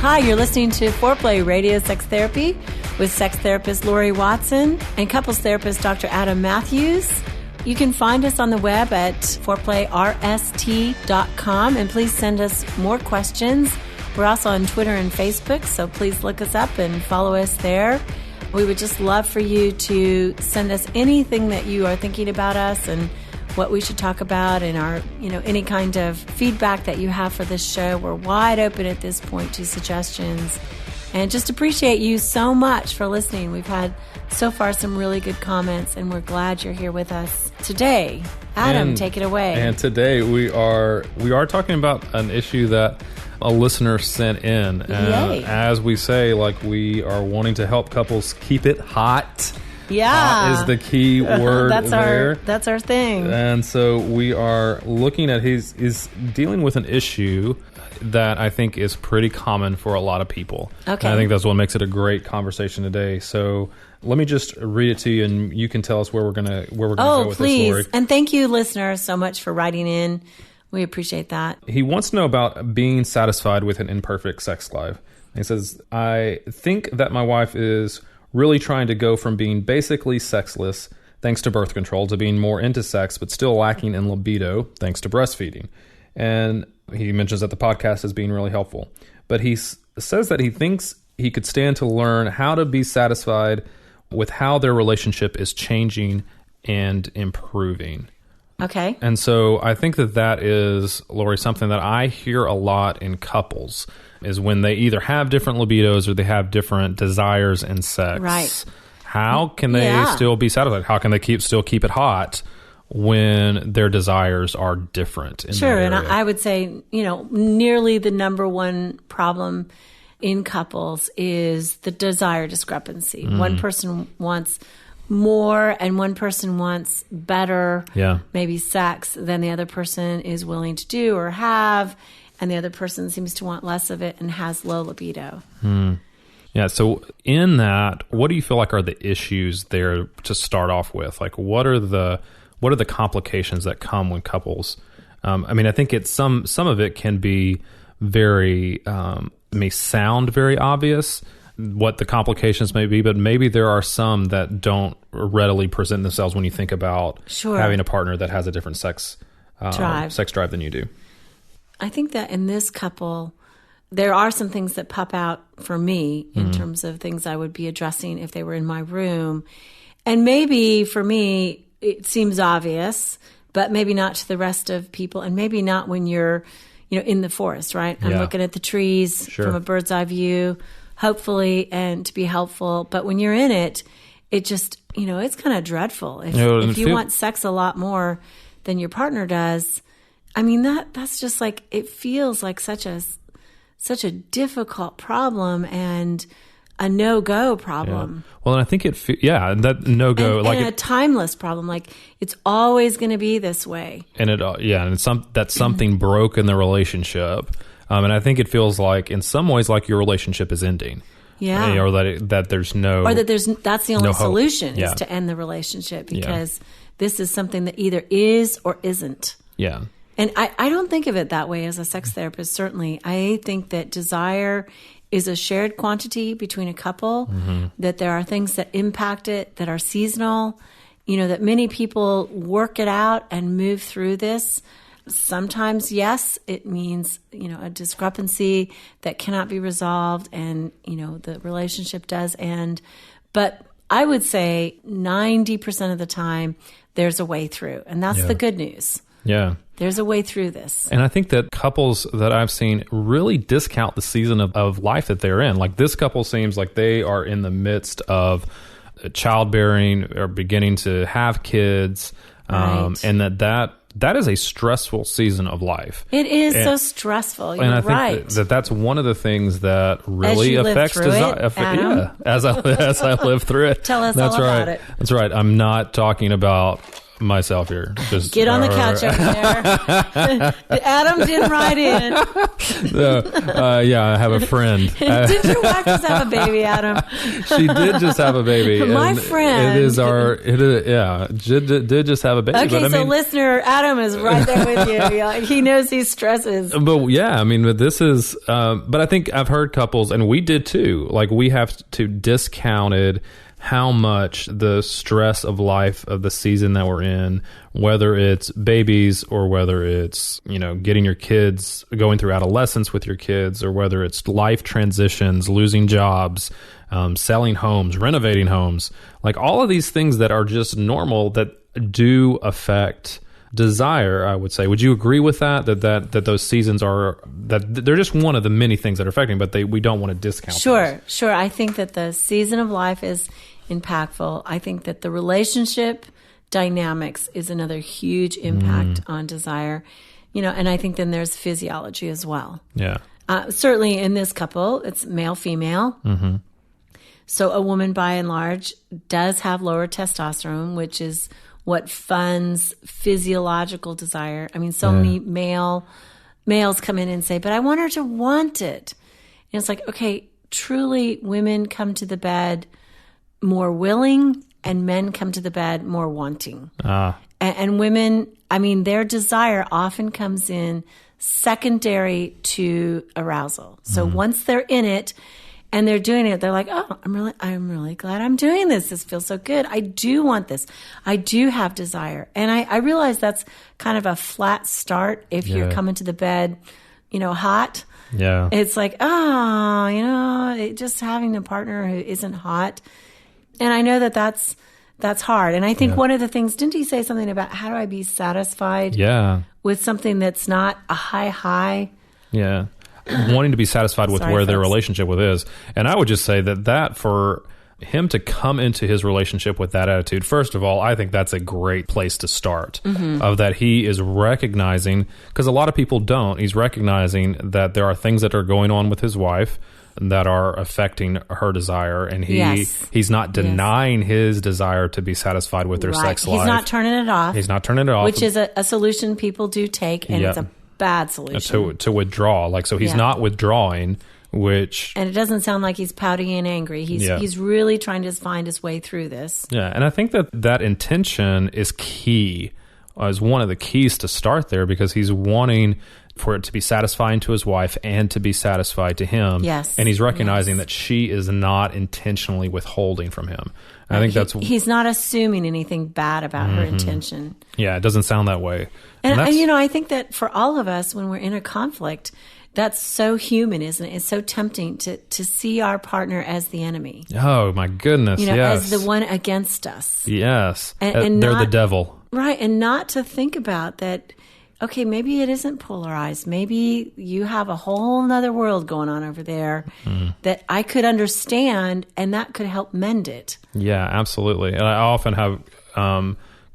Hi, you're listening to Foreplay Radio Sex Therapy with sex therapist Lori Watson and couples therapist Dr. Adam Matthews. You can find us on the web at foreplayrst.com, and please send us more questions. We're also on Twitter and Facebook, so please look us up and follow us there. We would just love for you to send us anything that you are thinking about us and what we should talk about, and our, any kind of feedback that you have for this show. We're wide open at this point to suggestions, and just appreciate you so much for listening. We've had so far some really good comments, and we're glad you're here with us today. Adam, take it away. And today we are talking about an issue that a listener sent in. As we say, we are wanting to help couples keep it hot. Yeah. Hot is the key word there. That's our thing. And so we are looking at he's dealing with an issue that I think is pretty common for a lot of people. Okay. And I think that's what makes it a great conversation today. So let me just read it to you, and you can tell us where we're gonna go with this, Lori. And thank you, listeners, so much for writing in. We appreciate that. He wants to know about being satisfied with an imperfect sex life. He says, I think that my wife is really trying to go from being basically sexless, thanks to birth control, to being more into sex, but still lacking in libido, thanks to breastfeeding. And he mentions that the podcast is being really helpful. But he says that he thinks he could stand to learn how to be satisfied with how their relationship is changing and improving. Okay. And so I think that is, Lori, something that I hear a lot in couples, is when they either have different libidos or they have different desires in sex. Right. How can they still be satisfied? How can they still keep it hot when their desires are different? Sure. And I would say, nearly the number one problem in couples is the desire discrepancy. One person wants more and one person wants better, maybe sex, than the other person is willing to do or have, and the other person seems to want less of it and has low libido. Yeah, so in that, what do you feel like are the issues there to start off with? What are the complications that come when couples? I think some of it can be very may sound very obvious what the complications may be, but maybe there are some that don't readily present themselves when you think about having a partner that has a different sex drive than you do. I think that in this couple, there are some things that pop out for me in terms of things I would be addressing if they were in my room. And maybe for me, it seems obvious, but maybe not to the rest of people, and maybe not when you're, in the forest, right? I'm looking at the trees from a bird's eye view, hopefully, and to be helpful. But when you're in it, it just, it's kind of dreadful. If you want sex a lot more than your partner does, that's just it feels like such a difficult problem and a no-go problem. Yeah. Well, and I think that no-go, and a timeless problem. It's always going to be this way. And that's something broke in the relationship. And I think it feels like, in some ways, like your relationship is ending. Yeah. Or that there's no... Or that's the only solution is to end the relationship, because this is something that either is or isn't. Yeah. And I don't think of it that way as a sex therapist, certainly. I think that desire is a shared quantity between a couple, that there are things that impact it, that are seasonal, that many people work it out and move through this. Sometimes, yes, it means, a discrepancy that cannot be resolved, and, the relationship does end. But I would say 90% of the time, there's a way through. And that's the good news. Yeah. There's a way through this. And I think that couples that I've seen really discount the season of life that they're in. This couple seems like they are in the midst of childbearing or beginning to have kids. Right. And that is a stressful season of life. It is so stressful. You're right. And I think that's one of the things that really affects desire. As I live through it. Tell us all about it. That's right. I'm not talking about myself here. Just get on the couch over there. Adam didn't write in. Yeah, I have a friend. Did your wife just have a baby, Adam? She did just have a baby. My friend. Did just have a baby. Okay, but, so listener, Adam is right there with you. He knows these stresses. But yeah, I mean, but this is, but I think I've heard couples, and we did too, like we have to discounted how much the stress of life of the season that we're in, whether it's babies or whether it's, getting your kids, going through adolescence with your kids, or whether it's life transitions, losing jobs, selling homes, renovating homes, like all of these things that are just normal that do affect desire, I would say. Would you agree with that? That those seasons are, that they're just one of the many things that are affecting, but we don't want to discount those. Sure. I think that the season of life is impactful. I think that the relationship dynamics is another huge impact on desire, and I think then there's physiology as well. Yeah. Certainly in this couple, it's male, female. Mm-hmm. So a woman by and large does have lower testosterone, which is what funds physiological desire. I mean, so many males come in and say, but I want her to want it. And it's like, okay, truly women come to the bed more willing and men come to the bed more wanting. And women, I mean, their desire often comes in secondary to arousal. So once they're in it and they're doing it, they're like, oh, I'm really glad I'm doing this. This feels so good. I do want this. I do have desire. And I realize that's kind of a flat start if you're coming to the bed, hot. Yeah. It's like, just having a partner who isn't hot. And I know that's hard. And I think one of the things, didn't he say something about how do I be satisfied with something that's not a high? Yeah. Wanting to be satisfied with where their relationship with is. And I would just say that for him to come into his relationship with that attitude, first of all, I think that's a great place to start. Of that he is recognizing, because a lot of people don't, he's recognizing that there are things that are going on with his wife that are affecting her desire, and he's not denying his desire to be satisfied with their sex life. He's not turning it off. Which is a solution people do take, and it's a bad solution. To withdraw. Like, so he's not withdrawing, and it doesn't sound like he's pouty and angry. He's really trying to find his way through this. Yeah, and I think that intention is key, is one of the keys to start there, because he's wanting for it to be satisfying to his wife and to be satisfied to him. Yes. And he's recognizing that she is not intentionally withholding from him. And I think he's not assuming anything bad about her intention. Yeah, it doesn't sound that way. And I think that for all of us, when we're in a conflict, that's so human, isn't it? It's so tempting to see our partner as the enemy. Oh, my goodness, as the one against us. Yes. And they're the devil. Right, and not to think about that, okay, maybe it isn't polarized. Maybe you have a whole nother world going on over there that I could understand, and that could help mend it. Yeah, absolutely. And I often have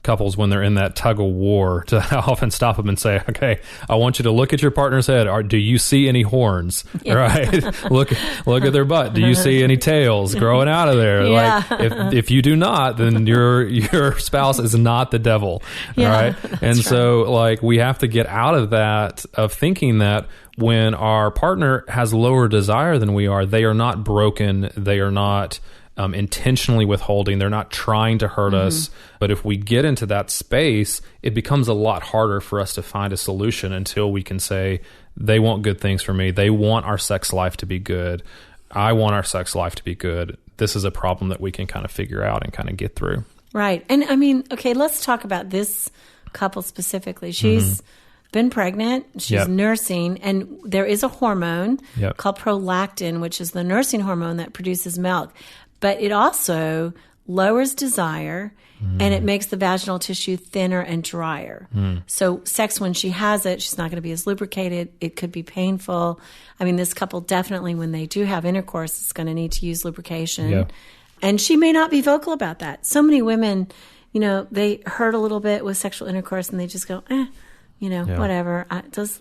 couples, when they're in that tug of war, I often stop them and say, okay, I want you to look at your partner's head. Do you see any horns? Yeah. Right? Look at their butt. Do you see any tails growing out of there? Yeah. Like, if you do not, then your spouse is not the devil. Yeah, right? And so, like, we have to get out of that, of thinking that when our partner has lower desire than we are, they are not broken. They are not intentionally withholding. They're not trying to hurt us. But if we get into that space, it becomes a lot harder for us to find a solution until we can say, they want good things for me. They want our sex life to be good. I want our sex life to be good. This is a problem that we can kind of figure out and kind of get through. Right. And I mean, okay, let's talk about this couple specifically. She's been pregnant, she's nursing, and there is a hormone called prolactin, which is the nursing hormone that produces milk. But it also lowers desire, and it makes the vaginal tissue thinner and drier. So sex, when she has it, she's not going to be as lubricated. It could be painful. I mean, this couple definitely, when they do have intercourse, is going to need to use lubrication. Yeah. And she may not be vocal about that. So many women, they hurt a little bit with sexual intercourse, and they just go, whatever.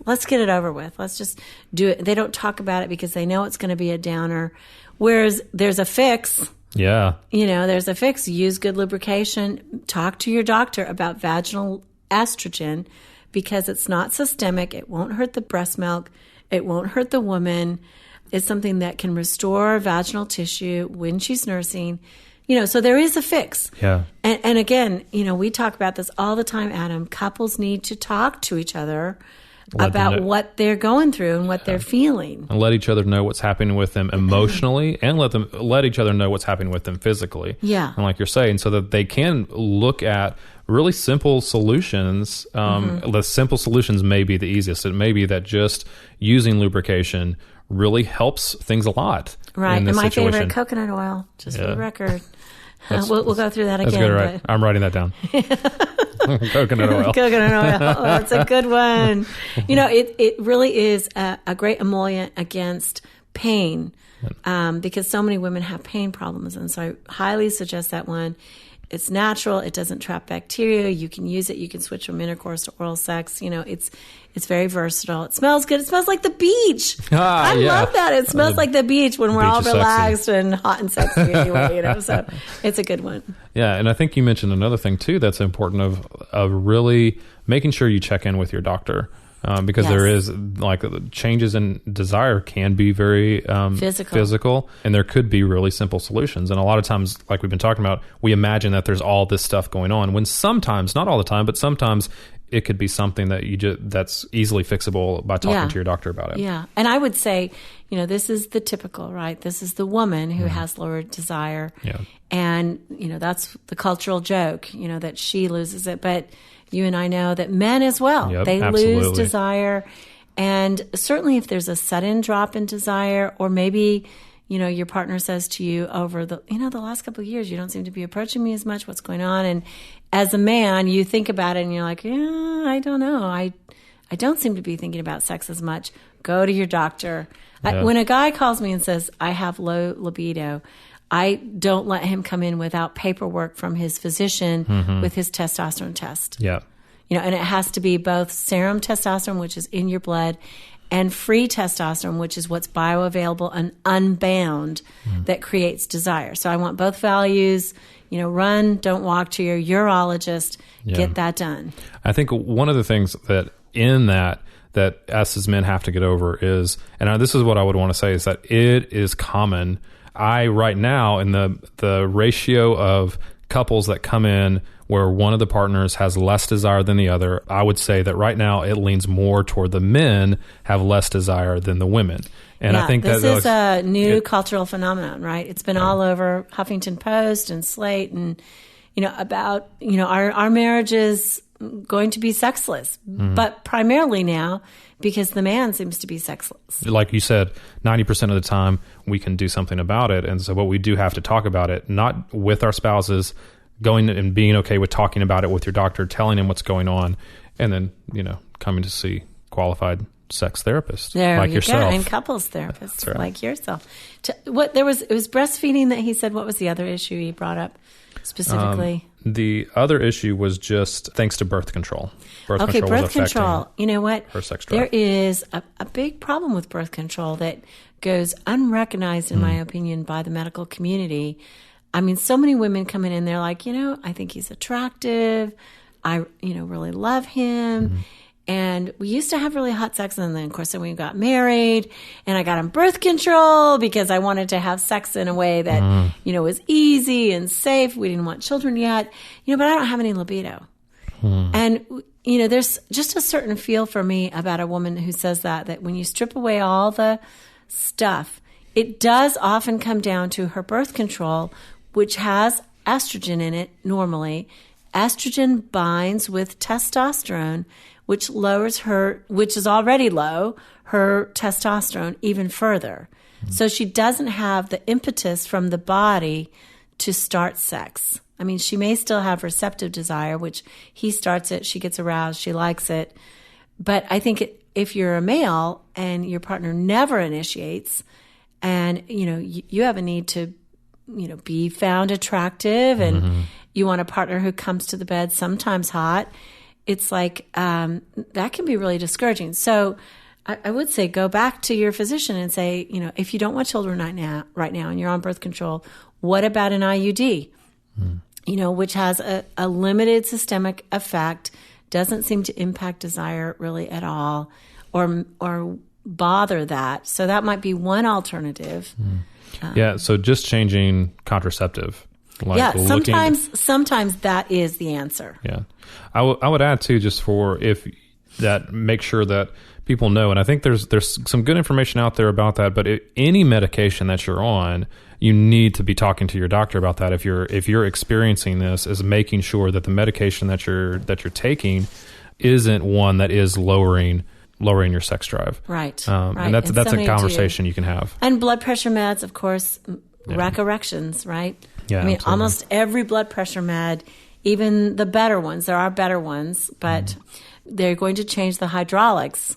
Let's get it over with. Let's just do it. They don't talk about it because they know it's going to be a downer. Whereas there's a fix, Yeah. There's a fix. Use good lubrication. Talk to your doctor about vaginal estrogen because it's not systemic. It won't hurt the breast milk. It won't hurt the woman. It's something that can restore vaginal tissue when she's nursing. So there is a fix. Yeah. And again, we talk about this all the time, Adam. Couples need to talk to each other about what they're going through and what they're feeling. And let each other know what's happening with them emotionally and let each other know what's happening with them physically. Yeah. And like you're saying, so that they can look at really simple solutions. The simple solutions may be the easiest. It may be that just using lubrication really helps things a lot. Right. In this and my situation. favorite, coconut oil, just for the record. We'll go through that again. That's good, right? I'm writing that down. Coconut oil. Coconut oil. Oh, that's a good one. It really is a great emollient against pain because so many women have pain problems. And so I highly suggest that one. It's natural. It doesn't trap bacteria. You can use it. You can switch from intercourse to oral sex. It's very versatile. It smells good. It smells like the beach. I love that. It smells like the beach when we're all relaxed and hot and sexy anyway, So it's a good one. Yeah, and I think you mentioned another thing too that's important of really making sure you check in with your doctor. Because there is changes in desire can be very physical, and there could be really simple solutions. And a lot of times, like we've been talking about, we imagine that there's all this stuff going on when sometimes, not all the time, but sometimes it could be something that that's easily fixable by talking to your doctor about it. Yeah, and I would say, this is the typical, right? This is the woman who has lower desire, and that's the cultural joke, that she loses it, but you and I know that men as well, they lose desire. And certainly if there's a sudden drop in desire, or maybe, your partner says to you over the last couple of years, you don't seem to be approaching me as much. What's going on? And as a man, you think about it and you're like, yeah, I don't know. I don't seem to be thinking about sex as much. Go to your doctor. When a guy calls me and says, I have low libido, I don't let him come in without paperwork from his physician with his testosterone test. Yeah. And it has to be both serum testosterone, which is in your blood, and free testosterone, which is what's bioavailable and unbound that creates desire. So I want both values. Run, don't walk to your urologist. Get that done. I think one of the things that us as men have to get over is, and this is what I would want to say, is that it is common. Right now, in the ratio of couples that come in where one of the partners has less desire than the other, I would say that right now it leans more toward the men have less desire than the women. And I think this is a new cultural phenomenon, right? It's been all over Huffington Post and Slate, and about our marriage is going to be sexless, but primarily now because the man seems to be sexless. Like you said, 90% of the time we can do something about it. And so what we do have to talk about it, not with our spouses, going and being okay with talking about it with your doctor, telling him what's going on, and then, coming to see qualified sex therapists like yourself. And couples therapists like yourself. It was breastfeeding that he said. What was the other issue he brought up specifically? The other issue was just thanks to birth control. Birth control. You know what? Her sex drive. There is a big problem with birth control that goes unrecognized, in my opinion, by the medical community. I mean, so many women come in and they're like, I think he's attractive. I, really love him. And we used to have really hot sex. And then, of course, then we got married and I got on birth control because I wanted to have sex in a way that, was easy and safe. We didn't want children yet, but I don't have any libido. And, there's just a certain feel for me about a woman who says that when you strip away all the stuff, it does often come down to her birth control, which has estrogen in it normally. Estrogen binds with testosterone, which lowers which is already low, her testosterone even further. So she doesn't have the impetus from the body to start sex. I mean, she may still have receptive desire, which he starts it, she gets aroused, she likes it. But I think if you're a male and your partner never initiates, and, you have a need to, be found attractive, and you want a partner who comes to the bed sometimes hot, it's like that can be really discouraging. So I would say go back to your physician and say, if you don't want children right now and you're on birth control, what about an IUD? Which has a limited systemic effect, doesn't seem to impact desire really at all or bother that. So that might be one alternative. So just changing contraceptive. Sometimes that is the answer. Yeah. I would add too, just for make sure that people know, and I think there's some good information out there about that, but any medication that you're on, you need to be talking to your doctor about that. If you're experiencing this, is making sure that the medication that you're taking isn't one that is lowering your sex drive. Right. And that's a conversation you can have. And blood pressure meds, of course, wreck erections, right? Yeah, absolutely. Almost every blood pressure med, even the better ones, there are better ones, but they're going to change the hydraulics.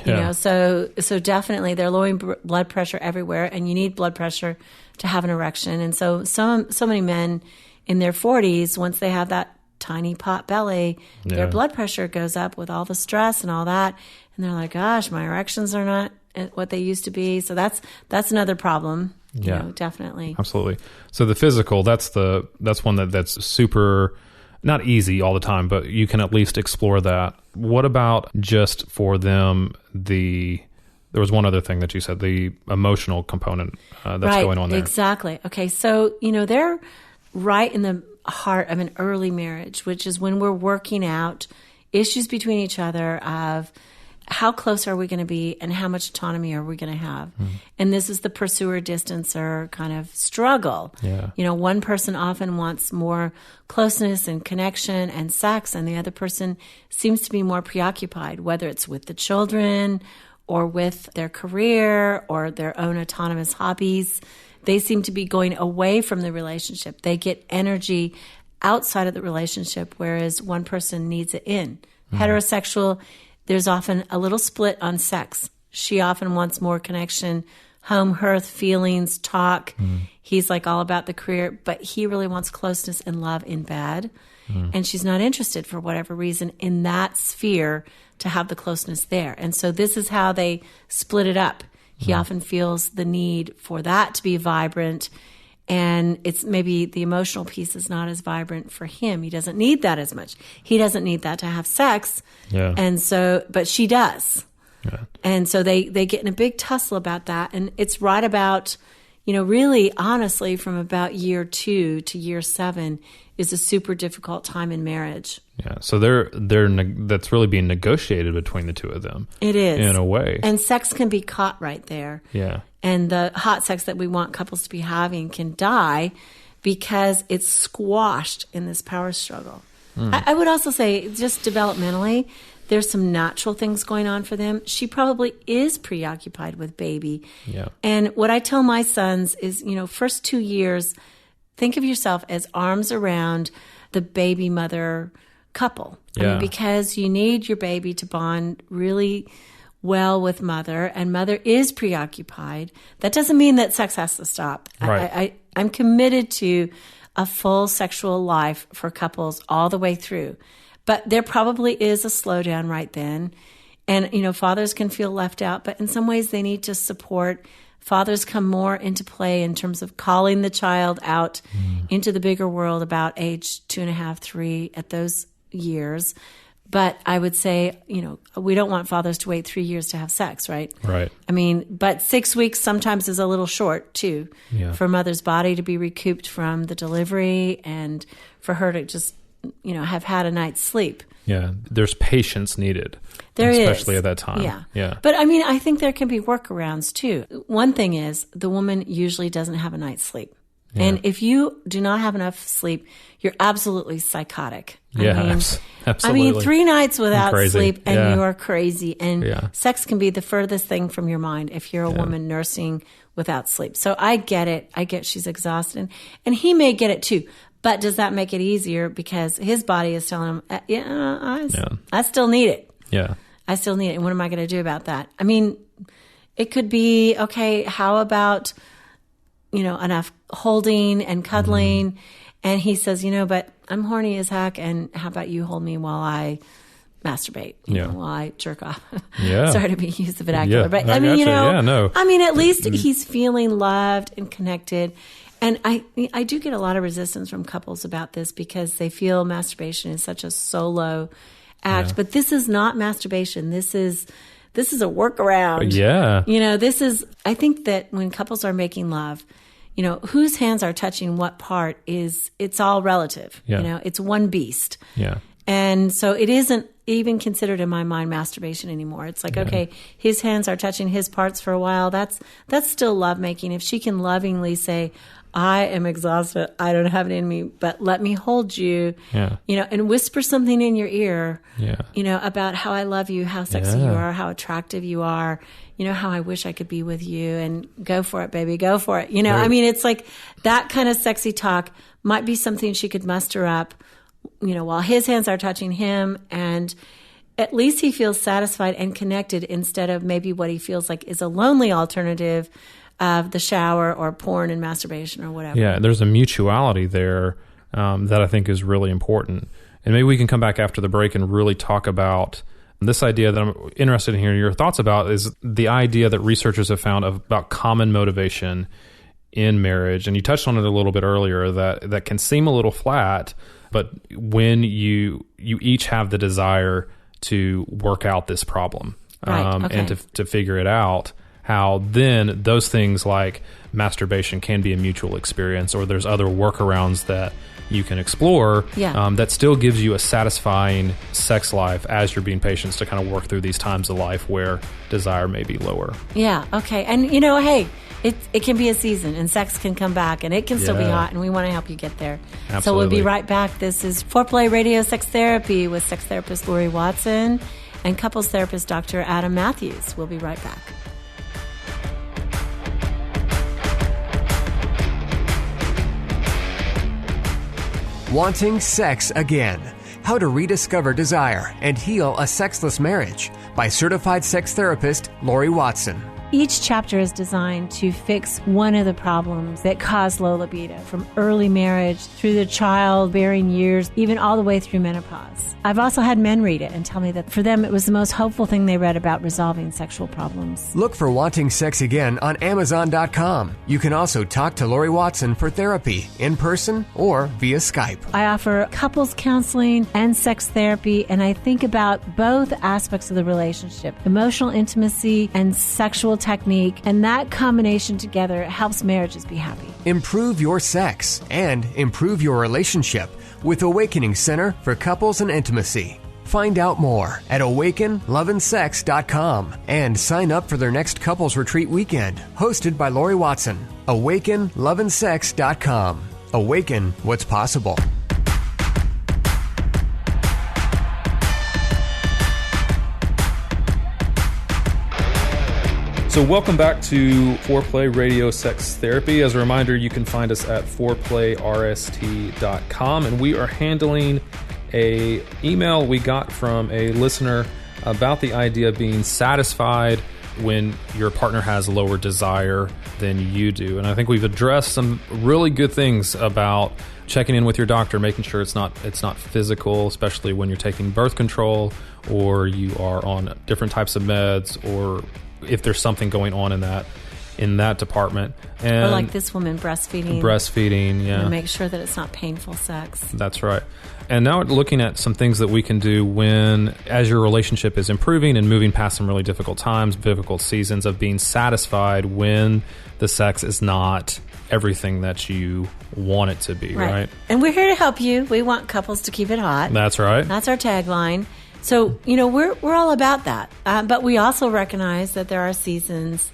Yeah. So definitely they're lowering blood pressure everywhere, and you need blood pressure to have an erection. And so many men in their 40s, once they have that tiny pot belly, their blood pressure goes up with all the stress and all that, and they're like, gosh, my erections are not what they used to be. So that's another problem. Definitely. Absolutely. So the physical, that's one that's super, not easy all the time, but you can at least explore that. What about just for them, there was one other thing that you said, the emotional component that's going on there. Exactly. Okay. So, they're right in the heart of an early marriage, which is when we're working out issues between each other of how close are we going to be and how much autonomy are we going to have? And this is the pursuer distancer kind of struggle. Yeah. One person often wants more closeness and connection and sex, and the other person seems to be more preoccupied, whether it's with the children or with their career or their own autonomous hobbies. They seem to be going away from the relationship. They get energy outside of the relationship, whereas one person needs it in. Heterosexual, there's often a little split on sex. She often wants more connection, home, hearth, feelings, talk. He's like all about the career, but he really wants closeness and love in bed. And she's not interested for whatever reason in that sphere to have the closeness there. And so this is how they split it up. He often feels the need for that to be vibrant, and it's maybe the emotional piece is not as vibrant for him. He doesn't need that as much. He doesn't need that to have sex. Yeah. And so, but she does. Yeah. And so they get in a big tussle about that. And it's right about, really honestly from about year 2 to year 7 is a super difficult time in marriage. Yeah. So that's really being negotiated between the two of them. It is. In a way. And sex can be caught right there. Yeah. And the hot sex that we want couples to be having can die because it's squashed in this power struggle. I would also say, just developmentally, there's some natural things going on for them. She probably is preoccupied with baby. Yeah. And what I tell my sons is, first 2 years, think of yourself as arms around the baby mother couple. Yeah. Because you need your baby to bond really well with mother, and mother is preoccupied. That doesn't mean that sex has to stop. Right. I'm committed to a full sexual life for couples all the way through. But there probably is a slowdown right then. And, fathers can feel left out, but in some ways they need to support. Fathers come more into play in terms of calling the child out into the bigger world about age 2.5, 3 at those years. But I would say, we don't want fathers to wait 3 years to have sex, right? Right. But 6 weeks sometimes is a little short, too, for mother's body to be recouped from the delivery and for her to just, have had a night's sleep. Yeah. There's patience needed. There especially is. at that time. Yeah. But, I think there can be workarounds, too. One thing is the woman usually doesn't have a night's sleep. Yeah. And if you do not have enough sleep, you're absolutely psychotic. Absolutely. 3 nights without sleep and you are crazy. And Yeah. sex can be the furthest thing from your mind if you're a woman nursing without sleep. So I get it. I get she's exhausted. And he may get it too. But does that make it easier? Because his body is telling him, I still need it. Yeah. I still need it. And what am I going to do about that? It could be, okay, how about, enough holding and cuddling? And he says, but I'm horny as heck. And how about you hold me while I masturbate, Yeah. while I jerk off. Yeah. Sorry to use the vernacular, Yeah, but I I mean, gotcha. I mean, at least he's feeling loved and connected. And I do get a lot of resistance from couples about this because they feel masturbation is such a solo act. Yeah. But this is not masturbation. This is a workaround. Yeah. I think that when couples are making love, whose hands are touching what part it's all relative. Yeah. It's one beast. Yeah. And so it isn't even considered in my mind masturbation anymore. It's like, okay, his hands are touching his parts for a while. That's still lovemaking. If she can lovingly say, I am exhausted, I don't have it in me, but let me hold you, and whisper something in your ear, about how I love you, how sexy you are, how attractive you are, how I wish I could be with you, and go for it, baby, go for it. Right. I mean, it's like that kind of sexy talk might be something she could muster up, while his hands are touching him, and at least he feels satisfied and connected instead of maybe what he feels like is a lonely alternative of the shower or porn and masturbation or whatever. Yeah, there's a mutuality there that I think is really important. And maybe we can come back after the break and really talk about this idea that I'm interested in hearing your thoughts about, is the idea that researchers have found about common motivation in marriage. And you touched on it a little bit earlier, that can seem a little flat, but when you each have the desire to work out this problem, and to figure it out, how then those things like masturbation can be a mutual experience, or there's other workarounds that you can explore that still gives you a satisfying sex life as you're being patient to kind of work through these times of life where desire may be lower. Yeah, okay. And, hey, it can be a season, and sex can come back, and it can still be hot, and we want to help you get there. Absolutely. So we'll be right back. This is Foreplay Radio Sex Therapy with sex therapist Lori Watson and couples therapist Dr. Adam Matthews. We'll be right back. Wanting sex again. How to rediscover desire and heal a sexless marriage by certified sex therapist Lori Watson. Each chapter is designed to fix one of the problems that cause low libido, from early marriage through the childbearing years, even all the way through menopause. I've also had men read it and tell me that for them it was the most hopeful thing they read about resolving sexual problems. Look for Wanting Sex Again on Amazon.com. You can also talk to Lori Watson for therapy in person or via Skype. I offer couples counseling and sex therapy, and I think about both aspects of the relationship, emotional intimacy and sexual technique, and that combination together helps marriages be happy. Improve your sex and improve your relationship with Awakening Center for Couples and Intimacy. Find out more at awakenloveandsex.com and sign up for their next couples retreat weekend, hosted by Lori Watson. awakenloveandsex.com. Awaken what's possible. So welcome back to Foreplay Radio Sex Therapy. As a reminder, you can find us at foreplayrst.com, and we are handling a email we got from a listener about the idea of being satisfied when your partner has lower desire than you do. And I think we've addressed some really good things about checking in with your doctor, making sure it's not physical, especially when you're taking birth control or you are on different types of meds, or if there's something going on in that department. And or like this woman breastfeeding, yeah. And make sure that it's not painful sex. That's right. And now looking at some things that we can do as your relationship is improving and moving past some really difficult times, difficult seasons, of being satisfied when the sex is not everything that you want it to be, right? And we're here to help you. We want couples to keep it hot. That's right. That's our tagline. So, we're all about that. But we also recognize that there are seasons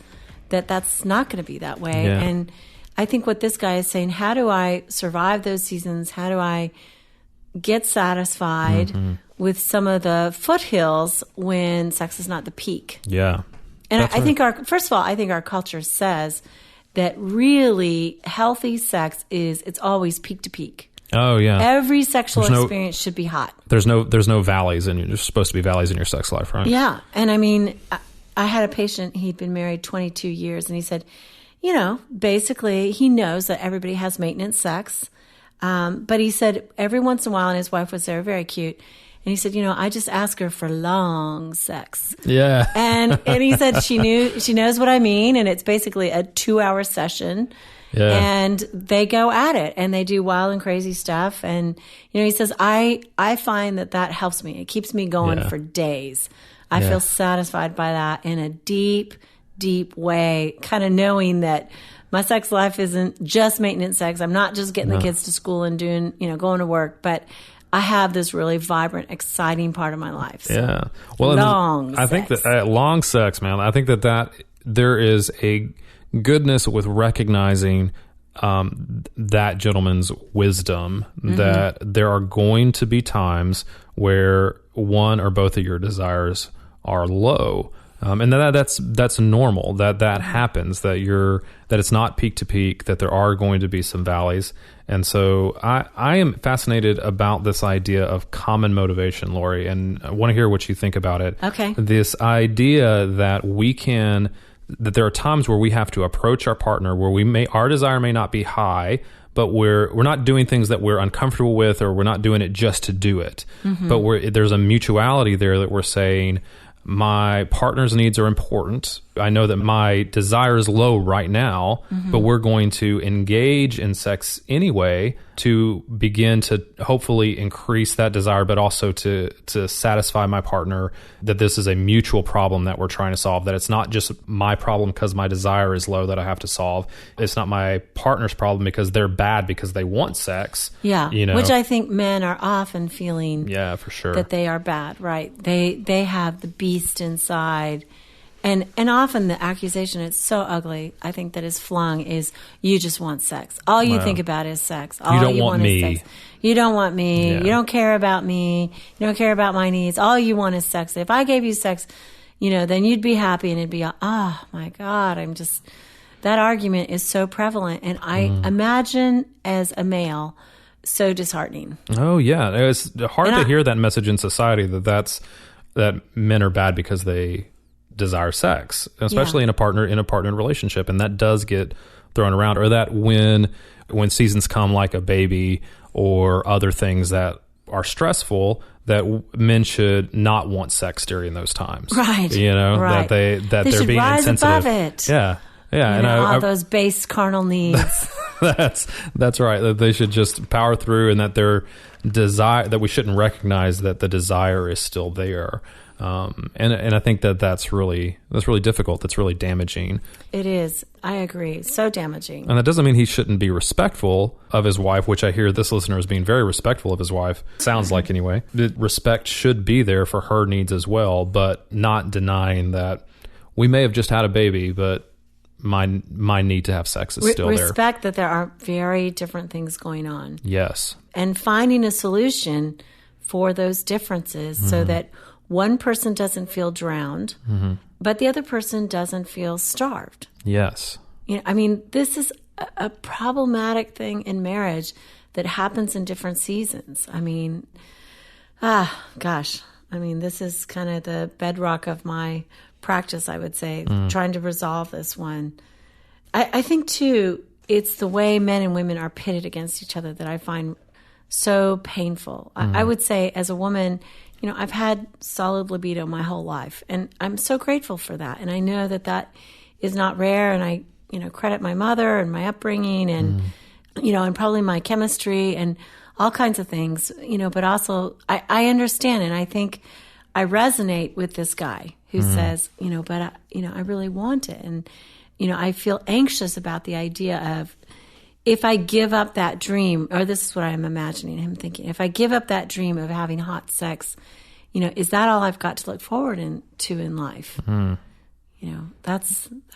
that's not going to be that way. Yeah. And I think what this guy is saying, how do I survive those seasons? How do I get satisfied with some of the foothills when sex is not the peak? Yeah. And I think first of all, I think our culture says that really healthy sex it's always peak to peak. Oh yeah. Every sexual experience should be hot. There's no valleys, and there's supposed to be valleys in your sex life, right? Yeah. And I mean, I had a patient, he'd been married 22 years, and he said, basically he knows that everybody has maintenance sex. But he said every once in a while, and his wife was there, very cute. And he said, I just ask her for long sex. Yeah. And he said she knows what I mean. And it's basically a 2-hour session. Yeah. And they go at it and they do wild and crazy stuff. And, he says, I find that helps me. It keeps me going for days. I feel satisfied by that in a deep, deep way, kind of knowing that my sex life isn't just maintenance sex. I'm not just getting the kids to school and doing, going to work, but I have this really vibrant, exciting part of my life. So yeah. Well, I think that long sex, man, I think that there is a goodness with recognizing that gentleman's wisdom, that there are going to be times where one or both of your desires are low. And that's normal, that happens, that it's not peak to peak, that there are going to be some valleys. And so I am fascinated about this idea of common motivation, Lori, and I want to hear what you think about it. Okay. This idea that that there are times where we have to approach our partner where our desire may not be high, but we're not doing things that we're uncomfortable with, or we're not doing it just to do it. But there's a mutuality there that we're saying, my partner's needs are important. I know that my desire is low right now, but we're going to engage in sex anyway to begin to hopefully increase that desire, but also to satisfy my partner that this is a mutual problem that we're trying to solve, that it's not just my problem because my desire is low that I have to solve. It's not my partner's problem because they're bad because they want sex. Yeah, which I think men are often feeling for sure that they are bad, right? They have the beast inside. And often the accusation, it's so ugly, I think, that is flung is, you just want sex. All you think about is sex. All you don't want me. Is sex. You don't want me. Yeah. You don't care about me. You don't care about my needs. All you want is sex. If I gave you sex, then you'd be happy, and it'd be, oh my God, that argument is so prevalent. And I imagine as a male, so disheartening. Oh yeah. It's hard to hear that message in society that men are bad because they desire sex, especially in a partner relationship, and that does get thrown around, or that when seasons come, like a baby or other things that are stressful, that men should not want sex during those times, right? Right. that they they're should being rise insensitive. Above it. Yeah, and all those base carnal needs. That's right. That they should just power through, and that their desire, that we shouldn't recognize that the desire is still there. And I think that's really difficult. That's really damaging. It is. I agree. It's so damaging. And that doesn't mean he shouldn't be respectful of his wife, which I hear this listener is being very respectful of his wife. Sounds like, anyway. The respect should be there for her needs as well, but not denying that we may have just had a baby, but my need to have sex is still there. Respect that there are very different things going on. Yes. And finding a solution for those differences so that one person doesn't feel drowned, but the other person doesn't feel starved. Yes. This is a problematic thing in marriage that happens in different seasons. This is kind of the bedrock of my practice, I would say, trying to resolve this one. I think, too, it's the way men and women are pitted against each other that I find so painful. I would say, as a woman, I've had solid libido my whole life, and I'm so grateful for that. And I know that is not rare, and I, credit my mother and my upbringing and, and probably my chemistry and all kinds of things, but also I understand, and I think I resonate with this guy who says, but I really want it. And, I feel anxious about the idea of, if I give up that dream, or this is what I'm imagining him thinking, if I give up that dream of having hot sex, is that all I've got to look forward to in life? That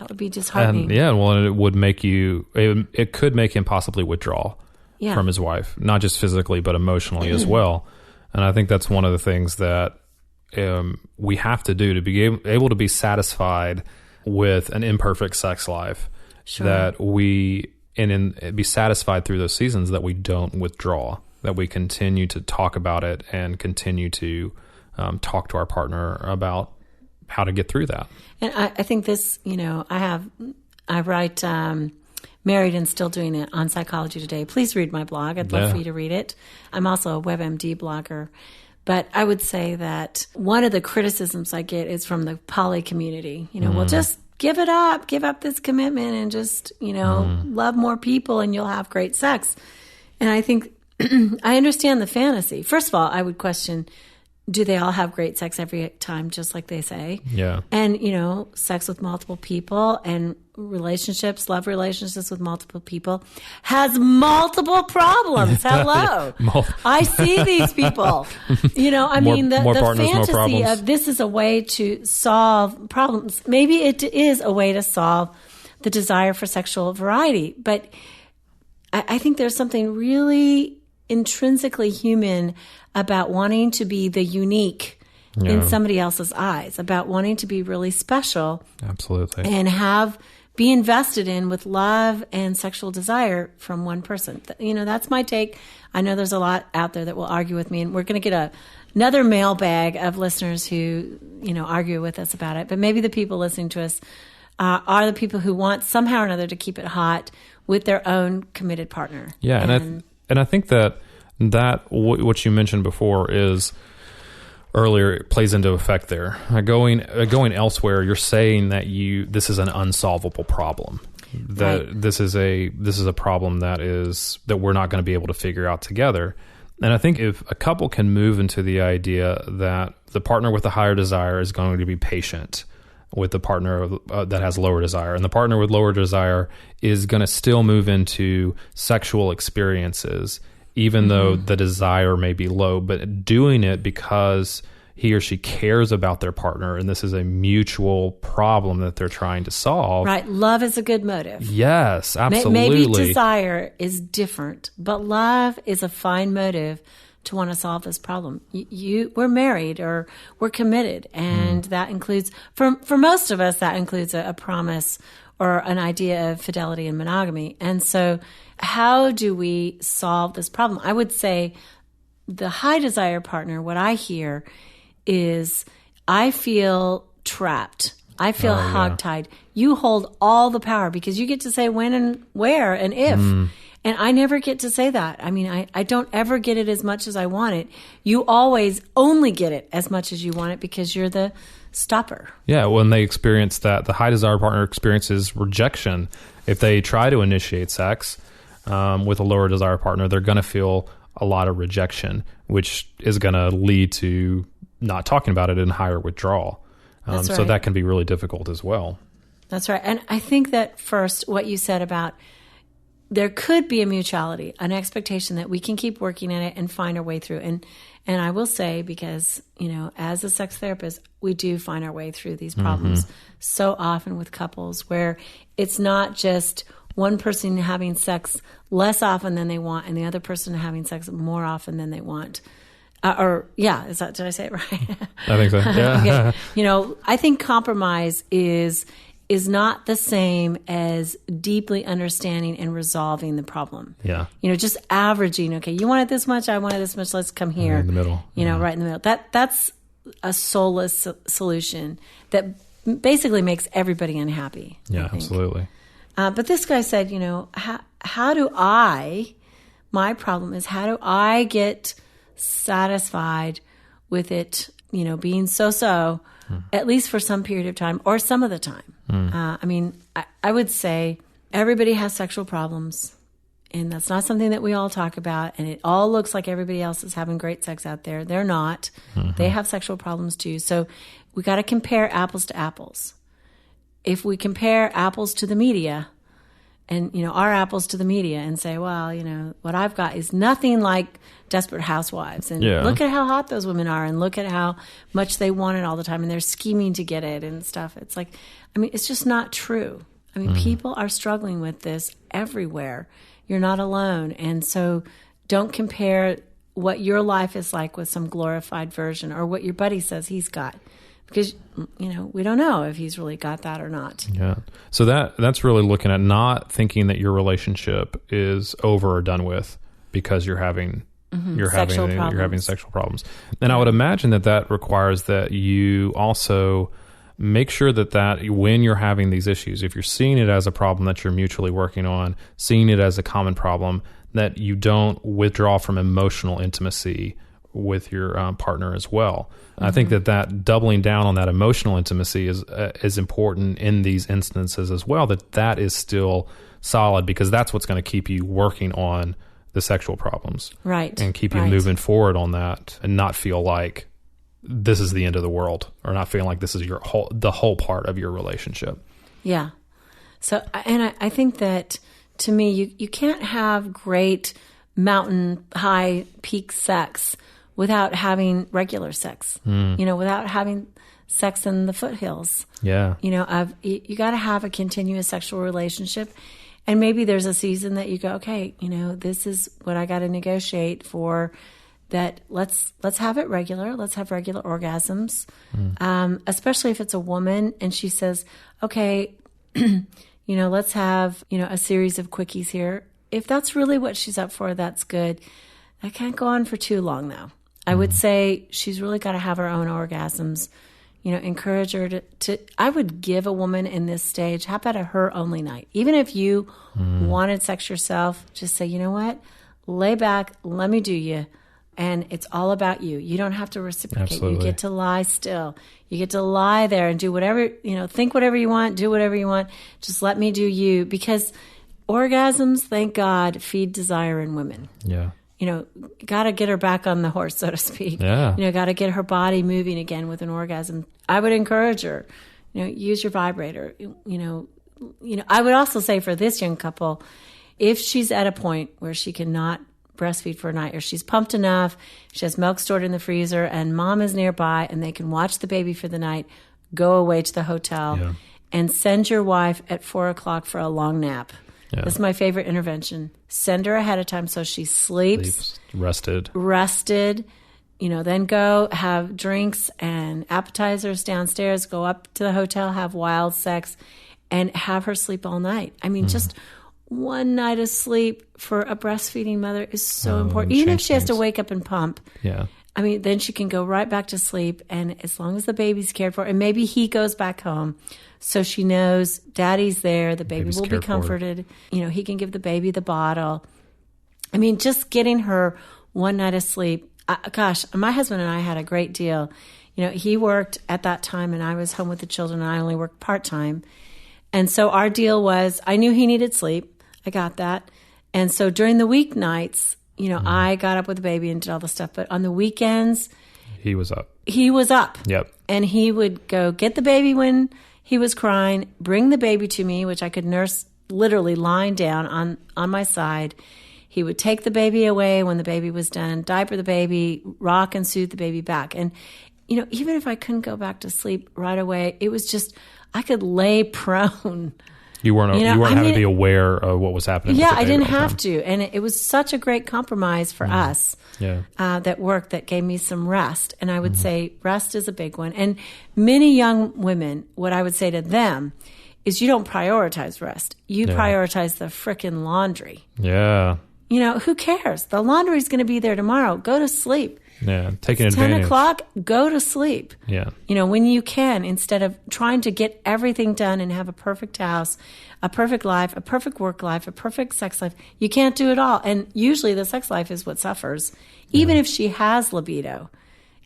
would be disheartening. And it would make it could make him possibly withdraw from his wife, not just physically, but emotionally as well. And I think that's one of the things that we have to do to be able to be satisfied with an imperfect sex life, that we... and be satisfied through those seasons, that we don't withdraw, that we continue to talk about it and continue to talk to our partner about how to get through that. And I think this, I write married and still doing it on Psychology Today. Please read my blog. I'd love for you to read it. I'm also a WebMD blogger. But I would say that one of the criticisms I get is from the poly community. Well, just give it up, give up this commitment and just, love more people and you'll have great sex. And I think I understand the fantasy. First of all, I would question, do they all have great sex every time, just like they say? Yeah. And, sex with multiple people and love relationships with multiple people has multiple problems. Hello. I see these people. The fantasy of this is a way to solve problems. Maybe it is a way to solve the desire for sexual variety. But I think there's something really intrinsically human about wanting to be the unique in somebody else's eyes, about wanting to be really special. Absolutely. And be invested in with love and sexual desire from one person. That's my take. I know there's a lot out there that will argue with me, and we're going to get another mailbag of listeners who, argue with us about it. But maybe the people listening to us are the people who want somehow or another to keep it hot with their own committed partner. Yeah, and I think that what you mentioned before is earlier, it plays into effect there. Going elsewhere, you're saying that this is an unsolvable problem. That this is a problem that we're not going to be able to figure out together. And I think if a couple can move into the idea that the partner with the higher desire is going to be patient with the partner that has lower desire, and the partner with lower desire is going to still move into sexual experiences, even though the desire may be low, but doing it because he or she cares about their partner, and this is a mutual problem that they're trying to solve. Right. Love is a good motive. Yes, absolutely. Maybe desire is different, but love is a fine motive to want to solve this problem. We're married or we're committed, and that includes, for most of us, that includes a promise or an idea of fidelity and monogamy. And so how do we solve this problem? I would say the high desire partner, what I hear is, I feel trapped. I feel hogtied. You hold all the power because you get to say when and where and if. And I never get to say that. I mean, I don't ever get it as much as I want it. You always only get it as much as you want it because you're the stopper. Yeah, when they experience that, the high desire partner experiences rejection. If they try to initiate sex with a lower desire partner, they're going to feel a lot of rejection, which is going to lead to not talking about it and higher withdrawal. That's right. So that can be really difficult as well. That's right. And I think that first, what you said about there could be a mutuality, an expectation that we can keep working at it and find our way through. And I will say, because, as a sex therapist, we do find our way through these problems so often with couples where it's not just one person having sex less often than they want and the other person having sex more often than they want. Did I say it right? I think so. Yeah. Okay. I think compromise is not the same as deeply understanding and resolving the problem. Yeah. Just averaging, okay, you want it this much, I want it this much, let's come here. In the middle. Right in the middle. That's a soulless solution that basically makes everybody unhappy. Yeah, absolutely. But this guy said, my problem is, how do I get satisfied with it, being so, at least for some period of time or some of the time. I would say everybody has sexual problems, and that's not something that we all talk about. And it all looks like everybody else is having great sex out there. They're not. They have sexual problems too. So we got to compare apples to apples. If we compare apples to the media, and, our apples to the media, and say, well, what I've got is nothing like Desperate Housewives. And look at how hot those women are, and look at how much they want it all the time, and they're scheming to get it and stuff. It's like, it's just not true. People are struggling with this everywhere. You're not alone. And so don't compare what your life is like with some glorified version or what your buddy says he's got. Because, we don't know if he's really got that or not. Yeah. So that's really looking at not thinking that your relationship is over or done with because you're having sexual problems. And I would imagine that requires that you also make sure that when you're having these issues, if you're seeing it as a problem that you're mutually working on, seeing it as a common problem, that you don't withdraw from emotional intimacy with your partner as well. I think that doubling down on that emotional intimacy is important in these instances as well, that is still solid, because that's what's going to keep you working on the sexual problems. Right. And keep you moving forward on that, and not feel like this is the end of the world, or not feeling like this is the whole part of your relationship. Yeah. So, and I think that, to me, you can't have great mountain high peak sex without having regular sex, without having sex in the foothills. Yeah. You got to have a continuous sexual relationship. And maybe there's a season that you go, okay, this is what I got to negotiate for, that let's have it regular. Let's have regular orgasms. Especially if it's a woman and she says, okay, let's have, a series of quickies here. If that's really what she's up for, that's good. That can't go on for too long, though. I would say she's really got to have her own orgasms. Encourage her to. I would give a woman in this stage, how about a her only night? Even if you wanted sex yourself, just say, you know what? Lay back, let me do you. And it's all about you. You don't have to reciprocate. Absolutely. You get to lie still. You get to lie there and do whatever, think whatever you want, do whatever you want. Just let me do you. Because orgasms, thank God, feed desire in women. Yeah. Got to get her back on the horse, so to speak. Yeah. Got to get her body moving again with an orgasm. I would encourage her, use your vibrator. I would also say for this young couple, if she's at a point where she cannot breastfeed for a night, or she's pumped enough, she has milk stored in the freezer, and mom is nearby and they can watch the baby for the night, go away to the hotel and send your wife at 4:00 for a long nap. Yeah. This is my favorite intervention. Send her ahead of time so she sleeps rested. Then go have drinks and appetizers downstairs, go up to the hotel, have wild sex, and have her sleep all night. I mean, just one night of sleep for a breastfeeding mother is so important. Even if she has to wake up and pump. Yeah. I mean, then she can go right back to sleep, and as long as the baby's cared for, and maybe he goes back home, so she knows daddy's there, the baby will be comforted. He can give the baby the bottle. I mean, just getting her one night of sleep. Gosh, my husband and I had a great deal. He worked at that time, and I was home with the children, and I only worked part-time. And so our deal was, I knew he needed sleep. I got that. And so during the weeknights, I got up with the baby and did all the stuff. But on the weekends, he was up. Yep. And he would go get the baby when he was crying, bring the baby to me, which I could nurse literally lying down on my side. He would take the baby away when the baby was done, diaper the baby, rock and soothe the baby back. And, even if I couldn't go back to sleep right away, it was just, I could lay prone. You weren't having to be aware of what was happening. Yeah, I didn't have to. And it was such a great compromise for us that worked, that gave me some rest. And I would say rest is a big one. And many young women, what I would say to them is, you don't prioritize rest. You prioritize the frickin' laundry. Yeah. Who cares? The laundry's going to be there tomorrow. Go to sleep. Yeah, taking advantage. 10:00, go to sleep. Yeah. When you can, instead of trying to get everything done and have a perfect house, a perfect life, a perfect work life, a perfect sex life, you can't do it all. And usually the sex life is what suffers, even if she has libido.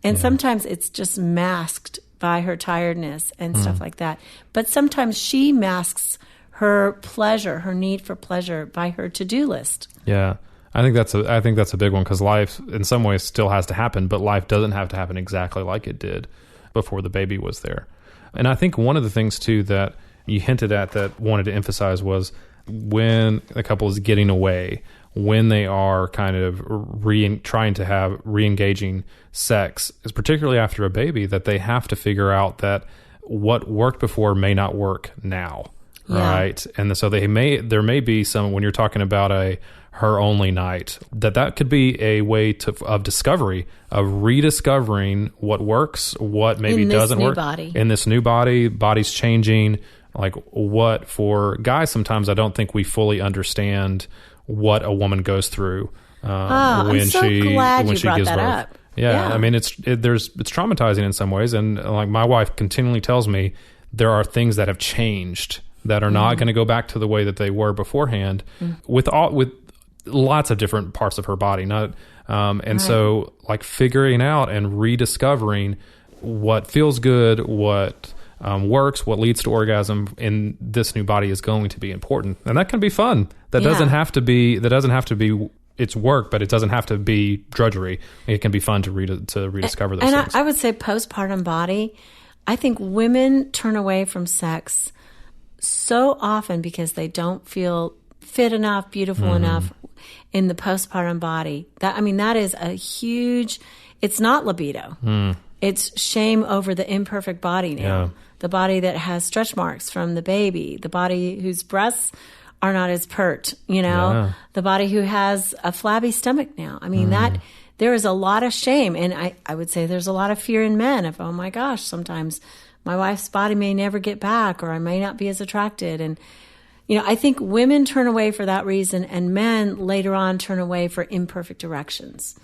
And sometimes it's just masked by her tiredness and stuff like that. But sometimes she masks her pleasure, her need for pleasure, by her to-do list. Yeah. I think that's a big one, because life in some ways still has to happen, but life doesn't have to happen exactly like it did before the baby was there. And I think one of the things too that you hinted at that wanted to emphasize was, when a couple is getting away, when they are kind of trying to have re-engaging sex, is particularly after a baby, that they have to figure out that what worked before may not work now. Yeah. Right. And so there may be some, when you're talking about a her only night, that could be a way of discovery, of rediscovering what works, what maybe doesn't work in this new body. Body's changing. Like, what for guys, sometimes I don't think we fully understand what a woman goes through when she gives birth. Yeah. I mean, it's traumatizing in some ways. And like my wife continually tells me there are things that have changed that are not going to go back to the way that they were beforehand with lots of different parts of her body. So like figuring out and rediscovering what feels good, what works, what leads to orgasm in this new body is going to be important. And that can be fun. That doesn't have to be it's work, but it doesn't have to be drudgery. It can be fun to rediscover those things. And I would say postpartum body, I think women turn away from sex so often because they don't feel fit enough, beautiful enough in the postpartum body. That is a huge, it's not libido. It's shame over the imperfect body now. Yeah. The body that has stretch marks from the baby, the body whose breasts are not as pert, the body who has a flabby stomach now. That there is a lot of shame. And I would say there's a lot of fear in men of, oh my gosh, sometimes my wife's body may never get back, or I may not be as attracted. And, I think women turn away for that reason, and men later on turn away for imperfect erections.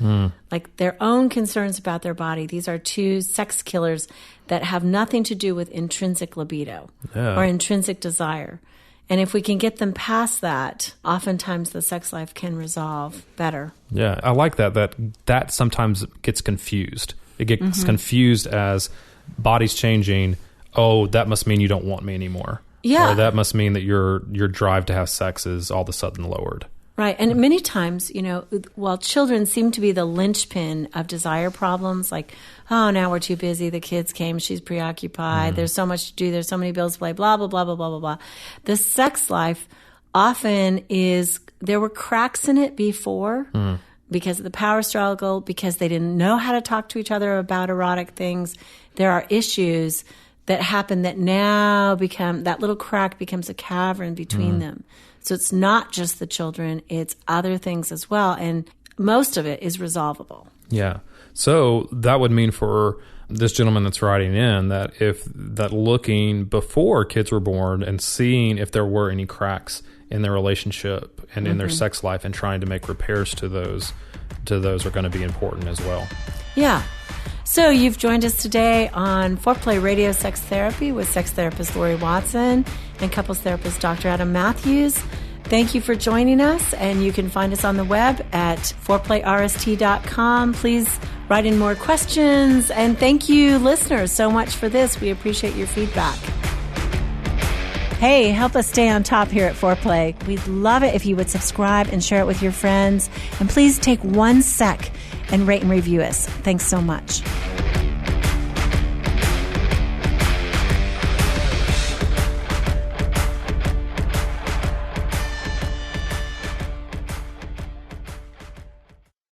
Like their own concerns about their body. These are two sex killers that have nothing to do with intrinsic libido or intrinsic desire. And if we can get them past that, oftentimes the sex life can resolve better. Yeah, I like that sometimes gets confused. It gets confused as body's changing. Oh, that must mean you don't want me anymore. Yeah. Or that must mean that your drive to have sex is all of a sudden lowered. Right. And many times, while children seem to be the linchpin of desire problems, like, oh, now we're too busy. The kids came. She's preoccupied. There's so much to do. There's so many bills to pay, blah, blah, blah, blah, blah, blah, blah. The sex life often there were cracks in it before because of the power struggle, because they didn't know how to talk to each other about erotic things. There are issues that happen that now that little crack becomes a cavern between them. So it's not just the children, it's other things as well. And most of it is resolvable. Yeah. So that would mean for this gentleman that's writing in that looking before kids were born and seeing if there were any cracks in their relationship and in their sex life and trying to make repairs to those are going to be important as well. Yeah. So you've joined us today on Foreplay Radio Sex Therapy with sex therapist Lori Watson and couples therapist Dr. Adam Matthews. Thank you for joining us, and you can find us on the web at foreplayrst.com. Please write in more questions, and thank you, listeners, so much for this. We appreciate your feedback. Hey, help us stay on top here at Foreplay. We'd love it if you would subscribe and share it with your friends. And please take 1 sec and rate and review us. Thanks so much.